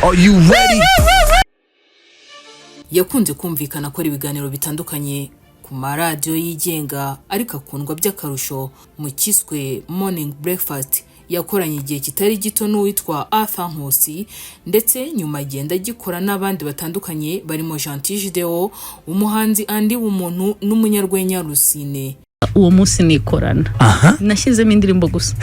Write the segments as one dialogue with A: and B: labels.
A: Are you ready?
B: Yakunze kumvikana akora ibiganiro bitandukanye ku maradiyo yigenga ariko akundwa by'akarusho mu kiswe Morning Breakfast yakoranye igihe kitari gito n'uwitwa Arthur Nkusi ndetse nyuma agenda agikora n'abandi batandukanye barimo Gentil Gideon umuhanzi Andy w'umuntu n'umunyarwenya Rusine.
C: Uwo munsi nikorana nashyizemo indirimbo gusa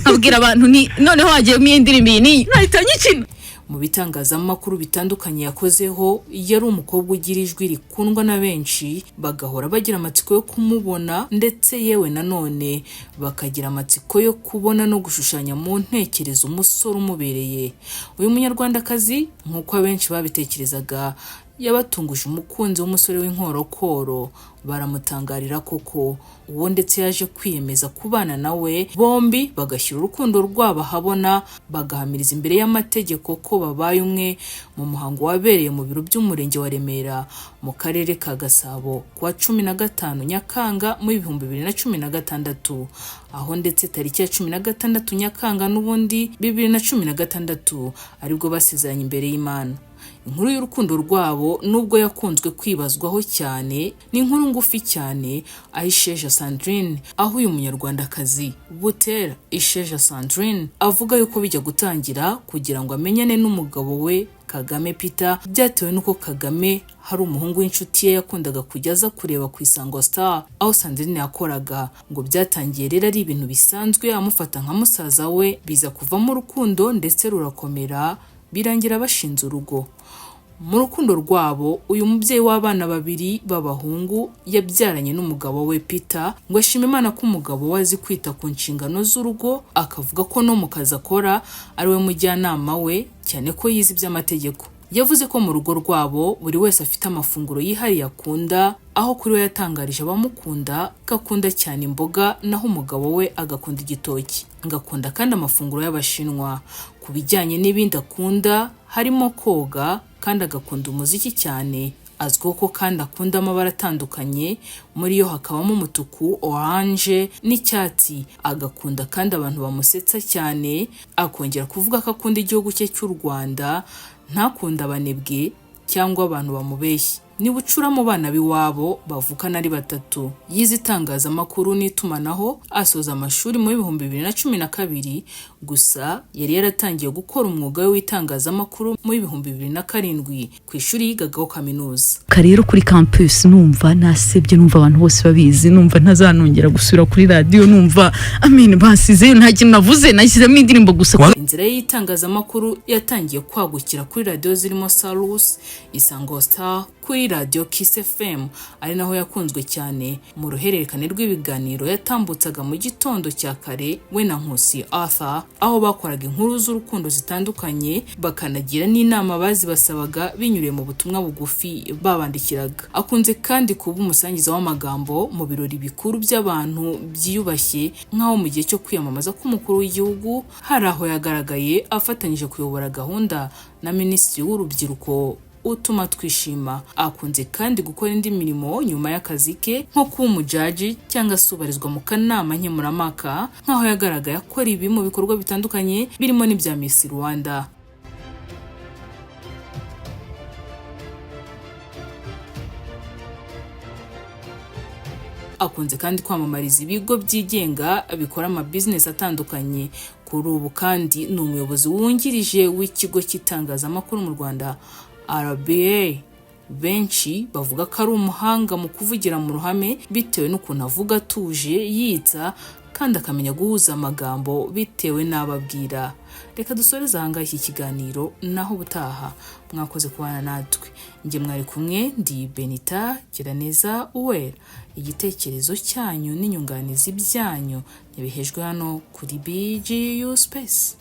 C: abwira abantu ni noneho hagiyemo indirimbo ni nahita nyikina.
B: Mu bitangazamakuru bitandukanye yakozeho yari umukobwa ugira ijwi rikundwa na benshi bagahora bagira amatsiko yo kumubona ndetse yewe nanone bakagira amatsiko yo kubona no gushushanya mu ntekerezo umusore umubereye. Uyu munyarwandakazi nk'uko abenshi babitekerezaga yabatunguje umukunzi w'umusore w'inkorokoro baramutangarira koko uwo ndetse yaje kwiyemeza kubana nawe bombi bagashyira urukundo rwabo habona bagahamiriza imbere y'amategeko ko babaye umwe mu muhango wabereye mu biro by'umurenge wa Remera mu karere ka Gasabo kuwa 15 Nyakanga mu 2016 aho ndetse tariki ya 16 Nyakanga n'ubundi 2016 aribwo basezeranye imbere y'Imana. Inkuru y'urukundo rwabo nubwo yakunzwe kwibazwaho cyane ni inkuru ngufi cyane Isheja Sandrine aho uyu munyarwandakazi Butera Isheja Sandrine avuga yuko bijya gutangira kugira ngo amenyane n'umugabo we Kagame Peter byatewe nuko Kagame hari umuhungu w'inshuti ye yakundaga kujyaza kureba ku Isango Star aho Sandrine yakoraga ngo byatangiye rero ari ibintu bisanzwe amufata nka musaza we biza kuvamo urukundo ndetse rurakomera birangira bashinze urugo. Mu rukundo rwabo uyu mubyeyi w'abana babiri b'abahungu yabyaranye n'umugabo we Peter ngo ashime Imana ko umugabo wazi kwita ku nshingano z'urugo akavuga ko no mu kazi akora ari we mujyanama we cyane ko yize iby'amategeko. Yavuze ko mu rugo rwabo buri wese afite amafunguro yihariye akunda aho kuri we yatangarije abamukunda gakunda cyane imboga naho umugabo we agakunda igitoki ngakunda kandi amafunguro y'abashinwa. Ku bijyanye n'ibindi akunda harimo koga kandi agakunda umuziki cyane azwiho ko kandi akunda amabara atandukanye muri yo hakabamo umutuku, orange n'icyatsi agakunda kandi abantu bamusetsa cyane akongera kuvuga ko akunda igihugu cye cy'u Rwanda ntakunda abanebwe cyangwa abantu bamubeshye. Ni bucura mu bana biwabo bavukana ari batatu. Yize itangazamakuru n'itumanaho asoza amashuri mu 2012 gusa yari yaratangiye gukora umwuga w'itangazamakuru mu 2007 ku ishuri yigagaho kaminuza.
C: Karero kuri campus numva nasebye numva abantu bose babizi numva ntazanongera gusura kuri radio numva basize nta kintu navuze nashyizemo indirimbo gusa.
B: Inzira y'itangazamakuru yatangiye kwagukira kuri radio zirimo Salus, Isango Star, kuri radio Kiss FM ari naho yakunzwe cyane mu ruhererekane rw'ibiganiro yatambutsaga mu gitondo cya kare we na Nkusi Arthur aho bakoraga inkuru z'urukundo zitandukanye bakanagira n'inama bazibasabaga binyuriye mu butumwa bugufi babandikiraga. Akunze kandi kuba umusangiza w'amagambo mu birori bikuru by'abantu byiyubashye nk'aho mu gihe cyo kwiyamamaza k'umukuru w'igihugu hari aho yagaragaye afatanyije kuyobora gahunda na Minisitiri w'Urubyiruko utuma twishima. Akunze kandi gukora indi mirimo nyuma y'akazi ke nko kuba umujaji cyangwa subarizwa mu kanama nkemurampaka nk'aho yagaragaye akora ibi mu bikorwa bitandukanye birimo n'ibya Miss Rwanda. Akunze kandi kwamamariza ibigo byigenga bikora business atandukanye. Kuri ubu kandi ni umuyobozi wungirije w'ikigo cy'itangazamakuru mu Rwanda RBA. Benshi bavuga ko ari umuhanga mu kuvugira mu ruhame bitewe n'ukuntu avuga atuje yitsa kandi akamenya guhuza amagambo bitewe n'ababwira. Reka dusoreze aha iki kiganiro naho butaha. Mwakoze kubana natwe. Nge mwari kumwe ndi Benita Giraneza Uwera. Igitekerezo cyanyu n'inyunganizi byanyu nyabihejwe hano kuri BGU Space.